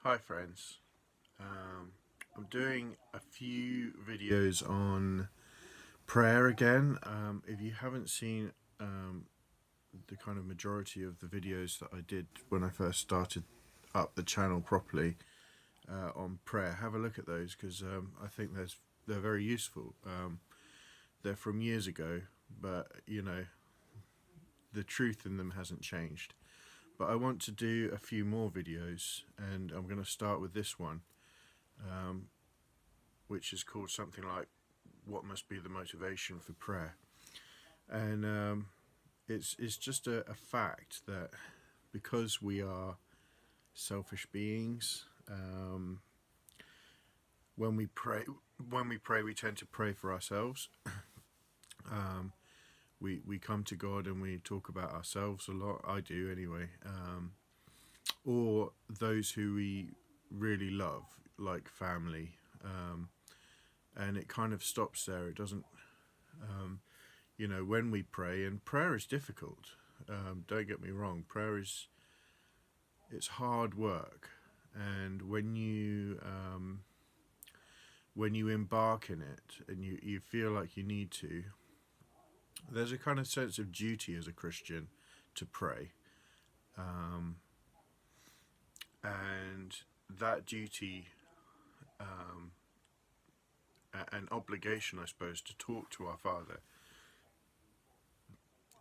Hi friends, I'm doing a few videos on prayer again. If you haven't seen the kind of majority of the videos that I did when I first started up the channel properly on prayer, have a look at those because I think they're very useful. They're from years ago, but the truth in them hasn't changed. But I want to do a few more videos, and I'm going to start with this one, which is called something like "What Must Be the Motivation for Prayer?" And it's just a fact that because we are selfish beings, when we pray, we tend to pray for ourselves. um, we come to God and we talk about ourselves a lot. I do anyway. Or those who we really love, like family. And it kind of stops there. It doesn't, when we pray, and prayer is difficult. Don't get me wrong. It's hard work, and when you embark in it, and you feel like you need to, there's a kind of sense of duty as a Christian to pray, and that duty an obligation, I suppose, to talk to our Father.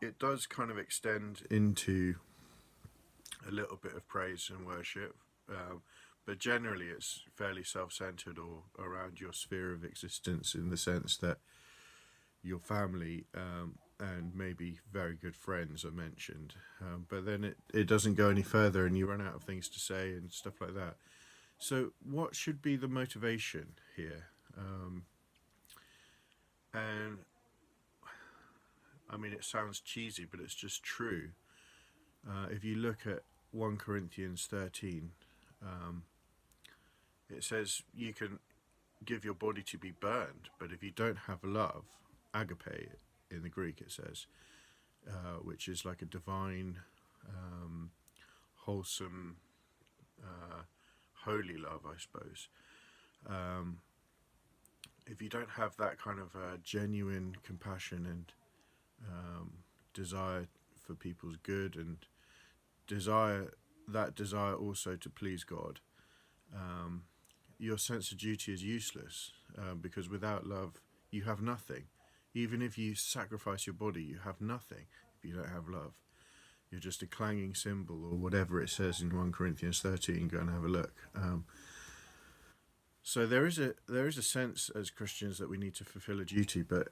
It does kind of extend into a little bit of praise and worship, but generally it's fairly self-centered or around your sphere of existence, in the sense that your family and maybe very good friends are mentioned, but then it doesn't go any further and you run out of things to say and stuff like that. So what should be the motivation here? And I mean, it sounds cheesy, but it's just true. If you look at 1 Corinthians 13, it says you can give your body to be burned, but if you don't have love, agape in the Greek it says, which is like a divine, wholesome, holy love, I suppose. If you don't have that kind of genuine compassion and desire for people's good, and desire also to please God, your sense of duty is useless, because without love you have nothing. Even if you sacrifice your body, you have nothing if you don't have love. You're just a clanging cymbal, or whatever it says in 1 Corinthians 13. Go and have a look. So there is a sense as Christians that we need to fulfill a duty, but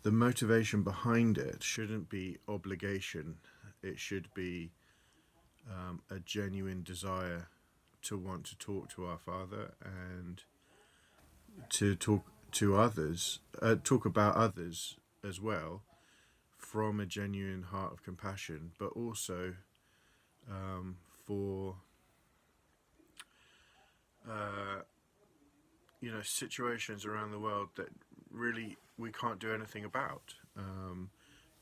the motivation behind it shouldn't be obligation. It should be a genuine desire to want to talk to our Father and to talk to others, talk about others as well, from a genuine heart of compassion, but also for situations around the world that really we can't do anything about.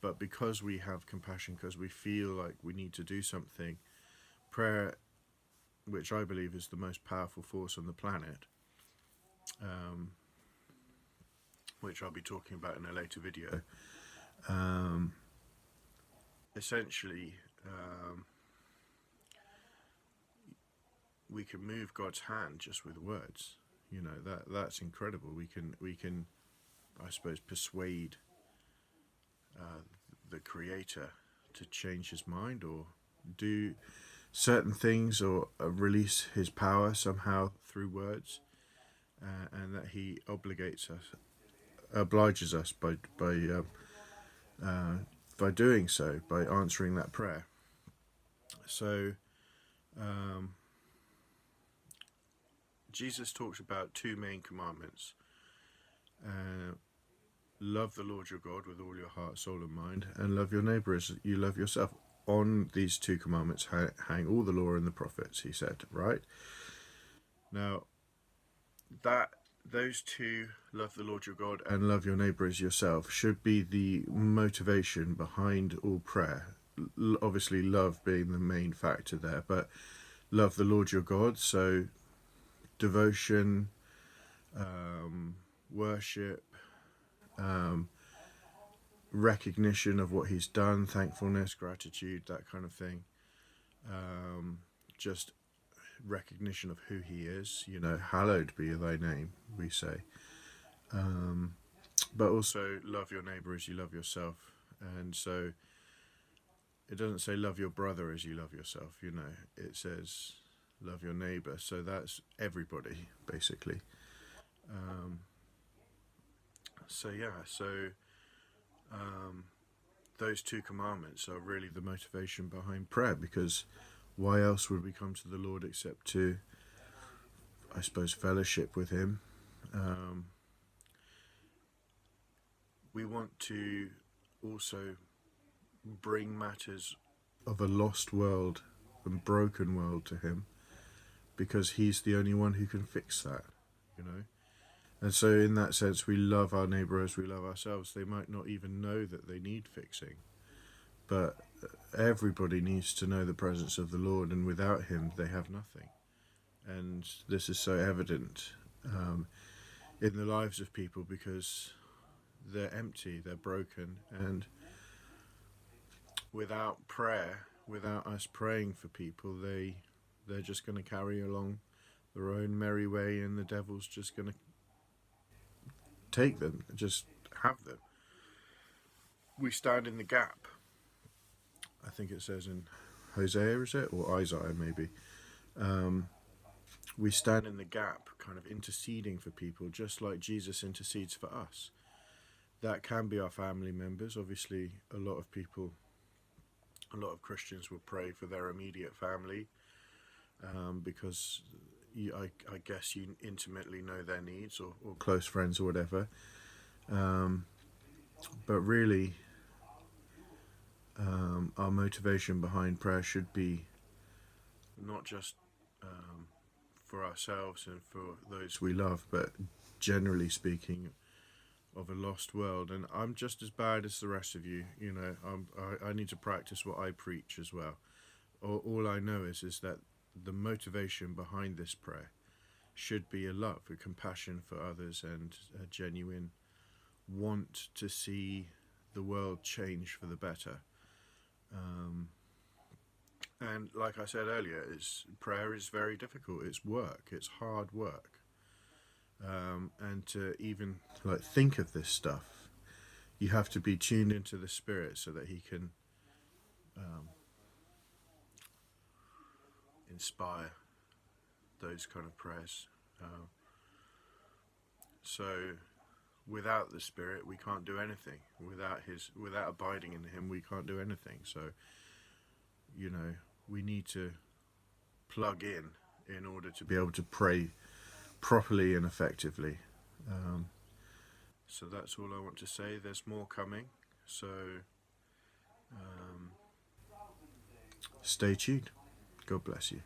But because we have compassion, because we feel like we need to do something, prayer, which I believe is the most powerful force on the planet, which I'll be talking about in a later video, essentially we can move God's hand just with words. That's incredible. We can I suppose persuade the Creator to change his mind, or do certain things, or release his power somehow through words, and that he obliges us by doing so, by answering that prayer. So Jesus talks about two main commandments. Love the Lord your God with all your heart, soul and mind, and love your neighbour as you love yourself. On these two commandments hang all the law and the prophets, he said, right? Now, those two, love the Lord your God and love your neighbour as yourself, should be the motivation behind all prayer. Obviously, love being the main factor there, but love the Lord your God. So devotion, worship, um, recognition of what he's done, thankfulness, gratitude, that kind of thing. Just recognition of who he is, hallowed be thy name, we say. But also love your neighbour as you love yourself. And so it doesn't say love your brother as you love yourself, it says love your neighbour. So that's everybody, basically. Those two commandments are really the motivation behind prayer, because why else would we come to the Lord except to, I suppose, fellowship with him? We want to also bring matters of a lost world and broken world to him, because he's the only one who can fix that, And so in that sense, we love our neighbour as we love ourselves. They might not even know that they need fixing, but everybody needs to know the presence of the Lord, and without him they have nothing. And this is so evident in the lives of people, because they're empty, they're broken, and without prayer, without us praying for people, they're just going to carry along their own merry way, and the devil's just going to take them, just have them. We stand in the gap. I think it says in Hosea, is it? Or Isaiah, maybe. We stand in the gap, kind of interceding for people, just like Jesus intercedes for us. That can be our family members. Obviously, a lot of Christians will pray for their immediate family, because I guess you intimately know their needs, or close friends or whatever. But really, our motivation behind prayer should be not just for ourselves and for those we love, but generally speaking, of a lost world. And I'm just as bad as the rest of you. I need to practice what I preach as well. All I know is that the motivation behind this prayer should be a love, a compassion for others, and a genuine want to see the world change for the better. And like I said earlier, prayer is very difficult. It's work. It's hard work. And to even think of this stuff, you have to be tuned into the Spirit so that he can inspire those kind of prayers. So without the Spirit, we can't do anything. Without abiding in him, we can't do anything. So we need to plug in order to be able to pray properly and effectively. So that's all I want to say. There's more coming, so stay tuned. God bless you.